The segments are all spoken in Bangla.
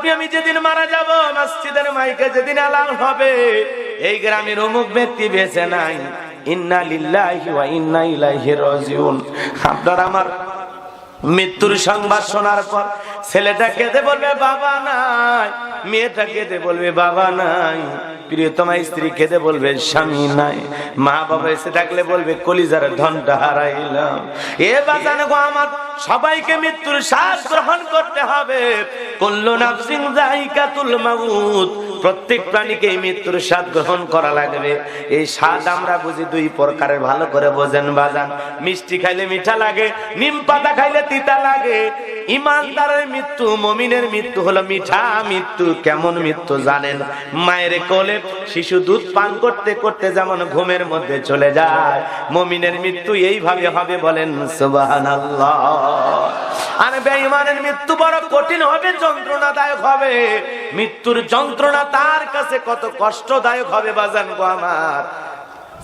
আপনি আমি যেদিন মারা যাব, মসজিদের মাইকে যেদিন আলান হবে, এই গ্রামের অমুক ব্যক্তি বেঁচে নাই, ইন্না লিল্লাহি ওয়া ইন্না ইলাইহি রাজিউন। আপনার আমার মৃত্যুর সংবাদ শোনার পর ছেলেটা কেঁদে বলবে বাবা নাই, মেয়েটা কেঁদে বলবে বাবা নাই, প্রিয়তমা স্ত্রী কেঁদে বলবে স্বামী নাই, মা বাবা এসে ডাকলে বলবে কলিজার ধনটা হারাইলাম। এ বাজান গো আমার, সবাইকে মৃত্যুর স্বাদ গ্রহণ করতে হবে। কুল্লু নাফসিন যায়িকাতুল মাউত, প্রত্যেক প্রাণীকে মৃত্যুর স্বাদ গ্রহণ করা লাগবে। এই স্বাদ আমরা বুঝি দুই প্রকারের, ভালো করে বোঝেন বাজান। মিষ্টি খাইলে মিঠা লাগে, নিম পাতা খাইলে তিতা লাগে। ইমানদারের মৃত্যু, মুমিনের মৃত্যু হলো মিঠা মৃত্যু। কেমন মৃত্যু জানেন? মায়ের কোলে শিশু দুধ পান করতে করতে যেমন ঘুমের মধ্যে চলে যায়, মুমিনের মৃত্যু এইভাবে হবে, বলেন সুবহানাল্লাহ। আর বেঈমানের মৃত্যু বড় কঠিন হবে, যন্ত্রণাদায়ক হবে। মৃত্যুর যন্ত্রণা তার কাছে কত কষ্টদায়ক হবে বাজান গো আমার।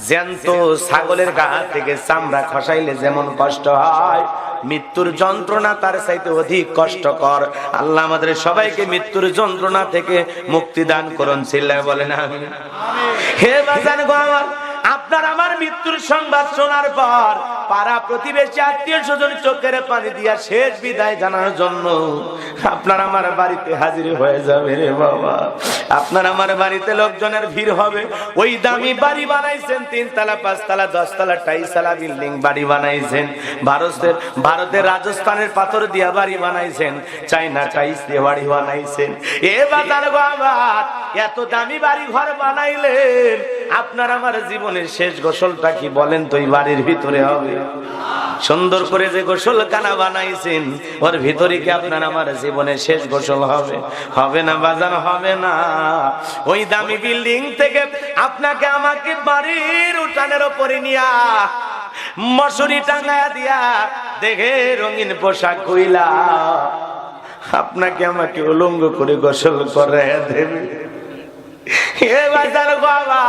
জ্যান্ত ছাগলের গা থেকে চামড়া খসাইলে যেমন কষ্ট হয়, মৃত্যুর যন্ত্রণা তার চাইতে অধিক কষ্টকর। আল্লাহ আমাদের সবাইকে মৃত্যুর যন্ত্রণা থেকে মুক্তি দান করুন, চিল্লায় বলেন আমিন। হে বাজান গো আমার, আপনার আমার মৃত্যুর সংবাদ শোনার পর পাড়া প্রতিবেশী আত্মীয় স্বজন চোখের পানি দিয়া শেষ বিদায় জানার জন্য আপনার আমার বাড়িতে হাজির হয়ে যাবে রে বাবা। আপনার আমার বাড়িতে লোকজনের ভিড় হবে। ওই দামি বাড়ি বানাইছেন, 3 তলা 5 তলা 10 তলা টাইসালা বিল্ডিং বাড়ি বানাইছেন, ভারতের রাজস্থানের পাথর দিয়া বাড়ি বানাইছেন, চাইনা টাইস দিয়ে বাড়ি বানাইছেন। এ বাজার বাবা, এত দামি বাড়ি ঘর বানাইলেন, আপনার আমার জীবনের শেষ গোসলটা কি বলেন তো এই বাড়ির ভিতরে হবে? সুন্দর করে যে গোসলখানা বানাইছেন, ওর ভিতরে কি আপনার আমার জীবনের শেষ গোসল হবে? হবে না বাজান, হবে না। ওই দামি বিল্ডিং থেকে আপনাকে আমাকে বাড়ির উঠানের উপরে নিয়া মশারি টাঙায়া দিয়া দেখে রঙিন পোশাক কইলা আপনাকে আমাকে উলঙ্গ করে গোসল করে দেবে। এ বাজার বাবা,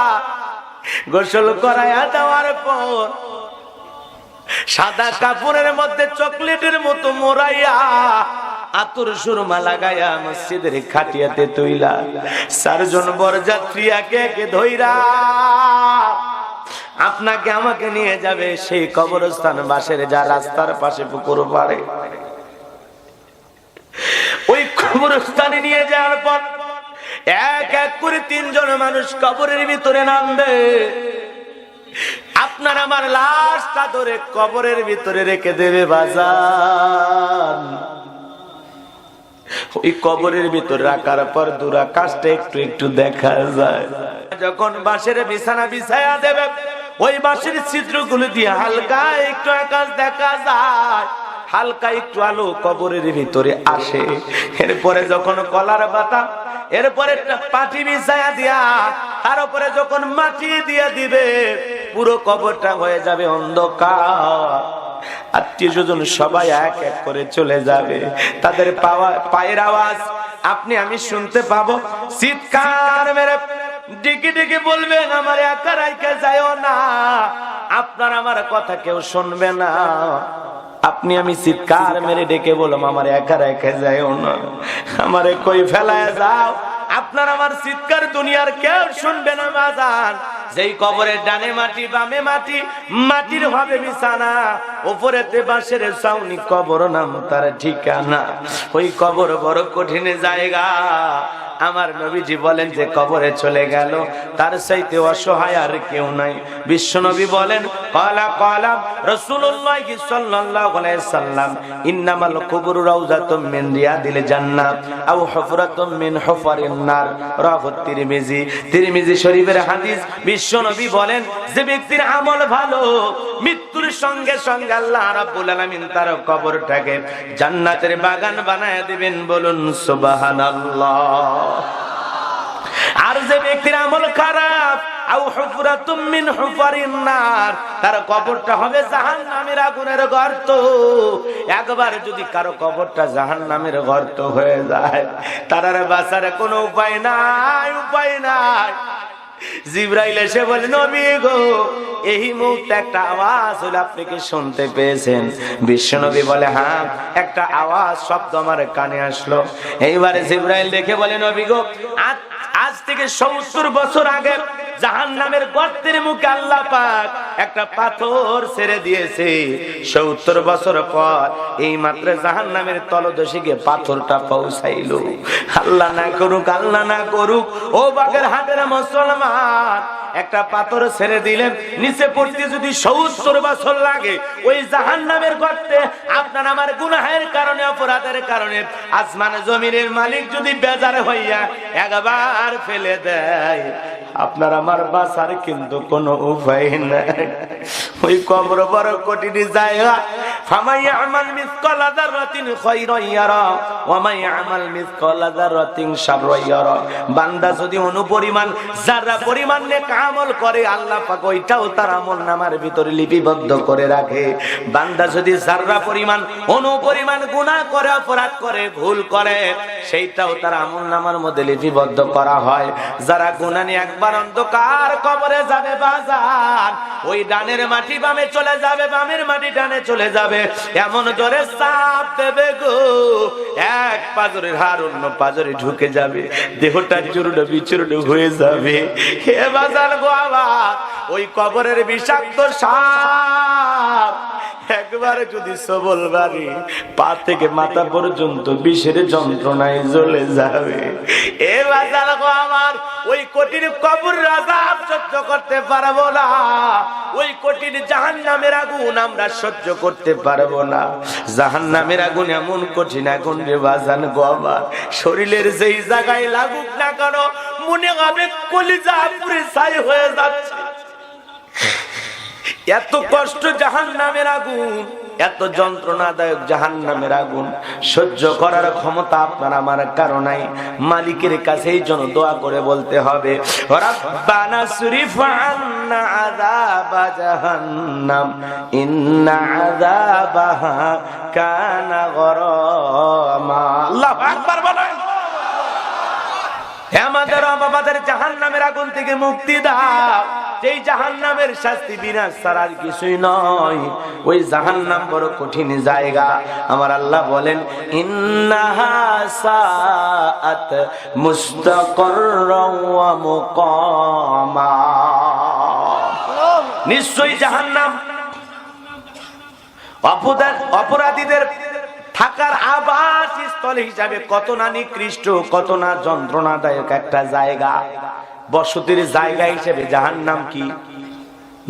গোসল করায়া দেওয়ার পর সাদা কাপড়ের মধ্যে চকলেটের মতো মোড়াইয়া আতর সুরমা লাগাইয়া মসজিদের খাটিয়াতে তুইলা 4 জন বরযাত্রী একে একে ধইরা আপনাকে আমাকে নিয়ে যাবে সেই কবরস্থান, বাসের যা রাস্তার পাশে পুকুর পাড়ে। ওই কবরস্থানে নিয়ে যাওয়ার পর এক এক করে 3 জন মানুষ কবরের ভিতরে নামবে। আপনার আমার লাশটা ধরে কবরের ভিতরে রেখে দেবে বাজান। ওই কবরের ভিতরে রাখার পর দূর আকাশটা একটু একটু দেখা যায়। যখন বাঁশের বিছানা বিছায়া দেবে, ওই বাঁশের চিত্রগুলো দিয়ে হালকা একটু আকাশ দেখা যায়, হালকা একটু আলো কবরের ভিতরে আসে। এরপরে যখন কলার পাতা, এরপরে পাটি বিছায়া দিয়া তার উপরে যখন মাটি দিয়ে দিবে, পুরো কবরটা হয়ে যাবে অন্ধকার। আত্মীয় স্বজন সবাই এক এক করে চলে যাবে। তাদের পায়ের আওয়াজ আপনি আমি শুনতে পাবো। চিৎকার মেরে ডেকে ডেকে বলবেন আমার একা রাইখা যাও না, আপনার আমার কথা কেউ শুনবে না। আপনি আমি চিৎকার মেরে ডেকে বললাম আমার একা রেখে যাও না, আমারে কই ফেলায় যাও। আপনার আমার চিৎকার দুনিয়ার কেউ শুনবে না বাজান। যেই কবরের ডানে মাটি বামে মাটি, মাটির হবে বিছানা, উপরেতে বাঁশের ছাউনি, কবর নাম তার ঠিকানা। ওই কবর বড় কঠিন জায়গা। আমার নবীজি বলেন যে কবরে চলে গেল তার চাইতে অসহায় আর কেউ নাই। বিশ্ব নবী বলেন ক্বালা ক্বালা রাসূলুল্লাহ সাল্লাল্লাহু আলাইহি সাল্লাম ইন্নামাল কুবুরু রাউযাতুম মিন রিয়াদিল জান্নাহ আও হুফরাতুম মিন হুফারিন নার। রাওয়াহু তিরমিজি। তিরমিজি শরীফের হাদিস। বিশ্ব নবী বলেন যে ব্যক্তির আমল ভালো, মৃত্যুর সঙ্গে সঙ্গে আল্লাহ রাব্বুল আলামিন তার কবরটাকে জান্নাতের বাগান বানায় দিবেন, বলুন সুবহানাল্লাহ। আর যে ব্যক্তির আমল খারাপ, আও হুফরাতুম মিন হুফারিন নার, তার কবরটা হবে জাহান্নামের আগুনের গর্ত। একবার যদি কারো কবরটা জাহান্নামের গর্ত হয়ে যায়, তার আর বাঁচার কোনো উপায় নাই, উপায় নাই। জিবরাইল এসে বলে, নবী গো, এই মুহূর্তে একটা আওয়াজ হলো, আপনি কি শুনতে পেয়েছেন? বিশ্বনবী বলে, হ্যাঁ, একটা আওয়াজ, শব্দ আমার কানে আসলো। এইবারে জিবরাইল দেখে বলে, নবী গো, আজ থেকে 70 বছর আগে জাহান্নামের গর্তের মুখে আল্লাহ পাক একটা পাথর ছেড়ে দিয়েছে। 70 বছর পর এই মাত্র জাহান্নামের তলদেশে গিয়ে পাথরটা পৌঁছাইলো। আল্লাহ না করুক, আল্লাহ না করুক, ও বাগেরহাটের মুসলমান, একটা পাথর ছেড়ে দিলেন, নিচে পড়তে যদি 70 বছর লাগে, ওই জাহান্নামের গর্তে আপনার আমার গুনাহের কারণে, অপরাধের কারণে আসমান জমিনের মালিক যদি বেজার হইয়া একবার ফেলে দেয়, আপনার আমার বাঁচার কিন্তু কোনো উপায় নাই। ওই কবর বড় কঠিন জায়গা। ফামাই আমাল মিসকালা যাররাতিন খায়রান ইয়ারা ওয়া মাই আমাল মিসকালা যাররাতিন শাররান ইয়ারা। বান্দা যদি অনুপরিমাণ যারা পরিমাণ নেক আমল করে, আল্লাহ পাক ওইটাও তার আমলনামার ভিতরে লিপিবদ্ধ করে রাখে। বান্দা যদি যারা পরিমাণ অনুপরিমাণ গুনাহ করে, অপরাধ করে, ভুল করে, সেইটাও তার আমলনামার মধ্যে লিপিবদ্ধ করা হয়। যারা গুনাহ নিয়ে একবার অন্ধকার কবরে যাবে বাজার, ওই ডানের মাটি বামে চলে যাবে, বামের মাটি ডানে চলে যাবে, এমন জোরে চাপ দেবে গো, এক পাজরের হাড় অন্য পাজরে ঢুকে যাবে, দেহটা চূর্ণ বিচূর্ণ হয়ে যাবে। হে বাজার গো, আবার ওই কবরের বিষাক্ত সাপ একবার যদি সবল বাড়ি, পা থেকে মাথা পর্যন্ত বিষের যন্ত্রণায় জ্বলে যাবে। এ বাজার গো আমার, ওই কঠিন কবর আযাব সহ্য করতে পারবো না, ওই কঠিন জাহান্নামের আগুন আমরা সহ্য করতে পারবো না। জাহান্নামের আগুন এমন কঠিন আগুন রে বাজান গো আমার, শরীরের যেই জায়গায় লাগুক না কেন, মনে হবে কলিজা পুরে ছাই হয়ে যাচ্ছে। এত কষ্ট জাহান্নামের আগুন, এত যন্ত্রণাদায়ক জাহান্নামের আগুন সহ্য করার ক্ষমতা আপনার আমার কারো নাই। মালিকের কাছে এই জন্য দোয়া করে বলতে হবে, রব্বানা সরিফ আন্না আযাবা জাহান্নাম ইন্না আযাবাহা কানা গরামা। আল্লাহু আকবার বলেন। হে আমাদের আমাদের জাহান্নামের আগুন থেকে মুক্তি দাও। যেই জাহান্নামের শাস্তি বিনাশ ছাড়া আর কিছুই নয়। ওই জাহান্নাম বড় কঠিন জায়গা। আমার আল্লাহ বলেন, ইন্নাহা সাআত মুস্তাকাররান ওয়া মুকামা। নিশ্চয়ই জাহান্নাম অপরাধীদের থাকার আবাস স্থল হিসাবে কত না নিকৃষ্ট, কত না যন্ত্রণাদায়ক একটা জায়গা। বসতির জায়গা হিসেবে জাহান্নাম কি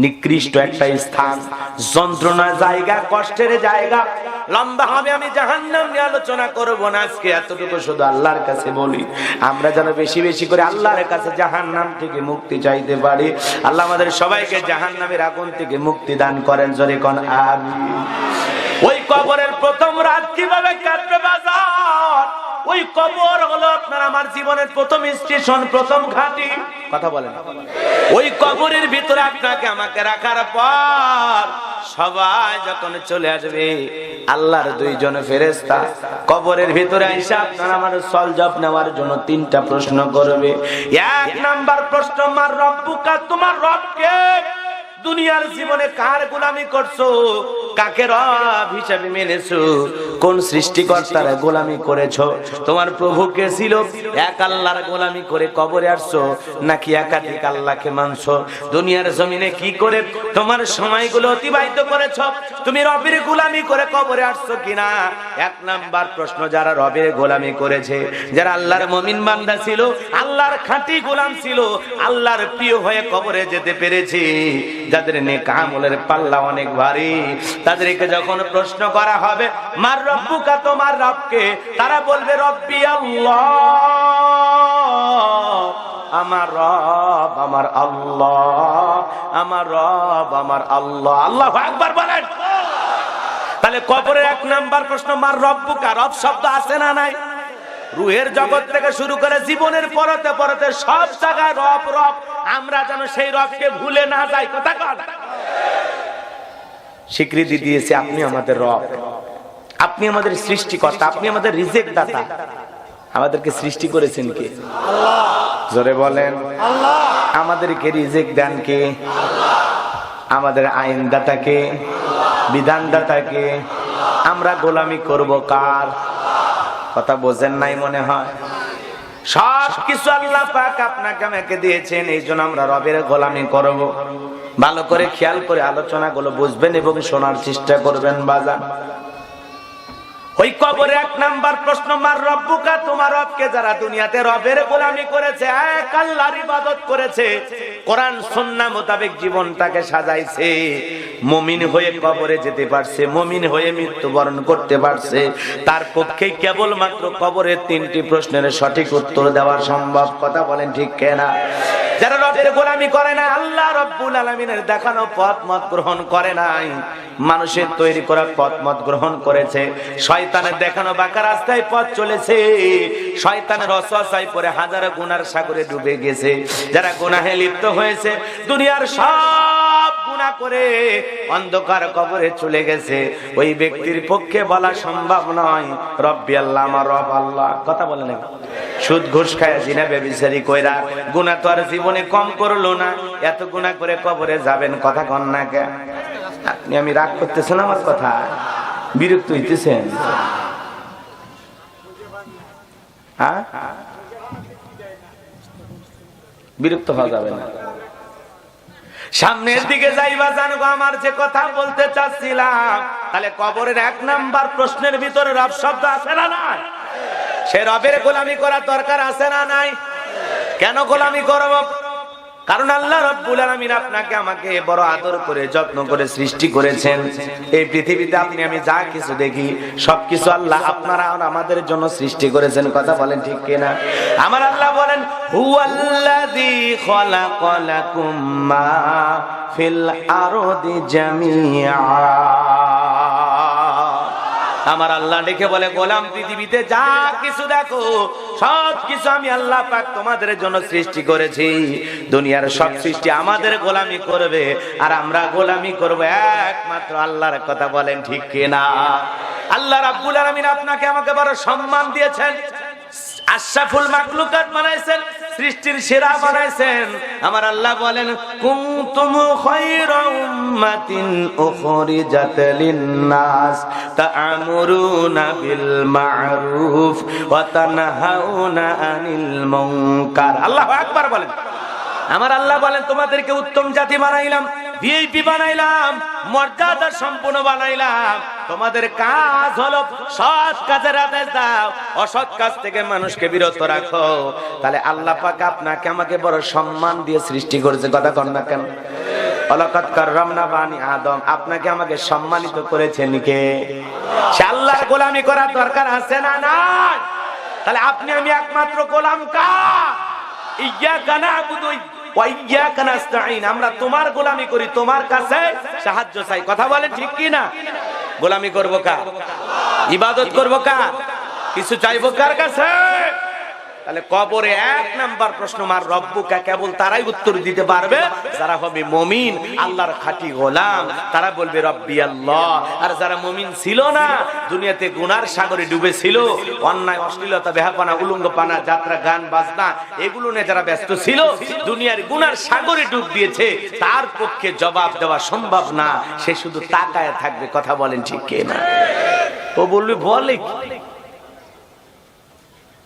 নিকৃষ্ট একটা স্থান, যন্ত্রণার জায়গা, কষ্টের জায়গা। লম্বা হবে, আমি জাহান্নাম নিয়ে আলোচনা করব না আজকে। এতটুকু শুধু আল্লাহর কাছে বলি, আমরা যেন বেশি বেশি করে আল্লাহর কাছে জাহান্নাম থেকে মুক্তি চাইতে পারি। আল্লাহ আমাদের সবাইকে জাহান্নামের আগুন থেকে মুক্তি দান করেন, জোরে কোন আমিন। ওই কবরের প্রথম রাত কিভাবে কাটবে বাজার? ওই কবর হলো আপনার আমার জীবনের প্রথম স্টেশন, প্রথম ঘাঁটি। কথা বলেন। ওই কবরের ভিতরে আপনাকে আমাকে রাখার পর সবাই যখন চলে আসবে, আল্লাহর দুইজন ফেরেশতা কবরের ভিতরে এসে আপনার আমার সলজব নেওয়ার জন্য 3টা প্রশ্ন করবে। 1 নাম্বার প্রশ্ন, মার রব্বুকা, তোমার রব কে? দুনিয়ার জীবনে কার গোলামি করছো? কাকে রব হিসেবে মেনেছো? কোন সৃষ্টিকর্তার গোলামি করেছো? তোমার প্রভু কে ছিল? এক আল্লাহর গোলামি করে কবরে আসছো, নাকি একাধিক আল্লাহকে মানছো? দুনিয়ার জমিনে কি করে তোমার সময়গুলো অতিবাহিত করেছো? তুমি রবের গোলামি করে কবরে আসছো কিনা? 1 নাম্বার প্রশ্ন, যারা রবের গোলামি করেছে, যারা আল্লাহর মুমিন বান্দা ছিল, আল্লাহর খাঁটি গোলাম ছিল, আল্লাহর প্রিয় হয়ে কবরে যেতে পেরেছে, যাদের নেক আমলের পাল্লা অনেক ভারী, তাদেরকে যখন প্রশ্ন করা হবে, মার রব্বুকা, তোমার রবকে? তারা বলবে, রব্বি আল্লাহ, আমার রব আমার আল্লাহ, আমার রব আমার আল্লাহ। আল্লাহু আকবার বলেন। তাহলে কবরের 1 নাম্বার প্রশ্ন, মার রব্বুকা। রব শব্দ আছে না নাই? রুহের জগৎ থেকে শুরু করে জীবনের পরতে পরতে সব জায়গায় রব রব। আমরা যেন সেই রবকে ভুলে না যাই। কথা কন। স্বীকৃতি দিয়েছে, আপনি আমাদের রব, আপনি আমাদের সৃষ্টিকর্তা, আপনি আমাদের রিজিক দাতা। আমাদেরকে সৃষ্টি করেছেন কে? আল্লাহ। জোরে বলেন আল্লাহ। আমাদেরকে রিজিক দেন কে? আমাদের আইনদাতা কে? বিধানদাতা কে? আমরা গোলামি করব কার? কথা বোঝেন নাই মনে হয়। সব কিছু আল্লাহ পাক আপনাকে আমাকে দিয়েছেন, এই জন্য আমরা রবের গোলামি করব। ভালো করে খেয়াল করে আলোচনাগুলো বুঝবেন এবং শোনার চেষ্টা করবেন বাজান। ওই কবরে এক নাম্বার প্রশ্ন, মার রব্বুকা, তোমার রবকে। যারা দুনিয়াতে রবের গোলামি করেছে, এক আল্লাহর ইবাদত করেছে, কোরআন সুন্নাহ মোতাবেক জীবনটাকে সাজাইছে, মুমিন হয়ে কবরে যেতে পারছে, মুমিন হয়ে মৃত্যুবরণ করতে পারছে, তার পক্ষে কেবলমাত্র কবরের 3টি প্রশ্নের সঠিক উত্তর দেওয়া সম্ভব। কথা বলেন ঠিক কিনা? যারা রবের গোলামি করে না, আল্লাহ রাব্বুল আলামিনের দেখানো পথ মত গ্রহণ করে নাই, মানুষের তৈরি করা পথ মত গ্রহণ করেছে, শয়তানের দেখানো বাঁকা রাস্তায় পথ চলেছে, শয়তানের ওয়াসওয়াসায় পড়ে হাজারো গুনার সাগরে ডুবে গেছে। যারা গুনাহে লিপ্ত হয়েছে, দুনিয়ার সব গুনাহ করে অন্ধকার কবরে চলে গেছে, ওই ব্যক্তির পক্ষে বলা সম্ভব নয় রব্বি আল্লাহ, আমার রব আল্লাহ। কথা বলে না? সুদ ঘুষ খায়, জিনা ব্যভিচারী কইরা গুনাহ তো আর জীবনে কম করলো না, এত গুনাহ করে কবরে যাবেন। কথা কন না কে? আপনি আমি রাগ করতেছেন আমার কথা? বিরক্ত হইতেছেন? হ্যাঁ, বিরক্ত হওয়া যাবে না। সামনের দিকে যাইবা জানবো আমার যে কথা বলতে চাচ্ছিলাম। তাহলে কবরের 1 নাম্বার প্রশ্নের ভিতরে রব শব্দ আছে না নাই? সে রবের গোলামি করার দরকার আছে না নাই? কেন গোলামি করব? কারণ আল্লাহ রাব্বুল আলামিন আপনাকে আমাকে বড় আদর করে যত্ন করে সৃষ্টি করেছেন। এই পৃথিবীতে আপনি আমি যা কিছু দেখি সবকিছু আল্লাহ আপনারা আর আমাদের জন্য সৃষ্টি করেছেন। কথা বলেন ঠিক কিনা? আমার আল্লাহ বলেন, হুয়াল্লাযী খালাকালাকুম মা ফিল আরদি জামিআ। আমার আল্লাহ দেখে বলে, গোলাম পৃথিবীতে যা কিছু দেখো সব কিছু আমি আল্লাহ পাক তোমাদের জন্য সৃষ্টি করেছি। দুনিয়ার সব সৃষ্টি আমাদের গোলামি করবে, আর আমরা গোলামি করব একমাত্র আল্লাহর। কথা বলেন ঠিক কিনা? আল্লাহ রাব্বুল আলামিন আপনাকে আমাকে বড় সম্মান দিয়েছেন, আশরাফুল মাখলুকাত বানাইছেন, সৃষ্টির সেরা বানাইছেন। আমার আল্লাহ বলেন, কুনতুম খায়রা উম্মাতিন উখরিজাত লিন-নাস তা'মুরুনা বিল মা'রুফ ওয়া তানহাউনা আনিল মুনকার। আল্লাহু আকবার বলেন। আমার আল্লাহ বলেন, তোমাদেরকে উত্তম জাতি বানাইলাম, ভিআইপি বানাইলাম, মর্যাদা সম্পন্ন বানাইলাম। তোমাদের কাজ হলো সৎ কাজের আদেশ দাও, অসৎ কাজ থেকে মানুষকে বিরত রাখো। তাহলে আল্লাহ পাক আপনাকে আমাকে বড় সম্মান দিয়ে সৃষ্টি করেছে। কথা কন না কেন? ওয়ালাকাদ কাররামনা বানি আদম। আপনাকে আমাকে সম্মানিত করেছেন কে? সে আল্লাহর গোলামি করার দরকার আছে না নাই? তাহলে আপনি আমি একমাত্র গোলাম কার? ইয়্যাকা না'বুদু ওয়া ইয়্যাকা নাস্তাঈন। আমরা তোমার গোলামি করি, তোমার কাছে সাহায্য চাই। কথা বলেন ঠিক কি না? গোলামি করব কার? ইবাদত করব কার? কিছু চাইবো কার কাছে? তাহলে কবরে 1 নাম্বার প্রশ্ন, মার রব্বুকা, কেবল তারাই উত্তর দিতে পারবে যারা হবে মুমিন, আল্লাহর খাঁটি গোলাম। তারা বলবে রব্বি আল্লাহ। আর যারা মুমিন ছিল না, দুনিয়াতে গুনার সাগরে ডুবে ছিল, অন্যায়, অশ্লীলতা, বেহাপানা, উলঙ্গপানা, যাত্রা, গান, বাজনা এগুলো নিয়ে যারা ব্যস্ত ছিল, দুনিয়ার গুনার সাগরে ডুব দিয়েছে, তার পক্ষে জবাব দেওয়া সম্ভব না। সে শুধু তাকায় থাকবে। কথা বলেন ঠিক কিনা? ও বলবে বলে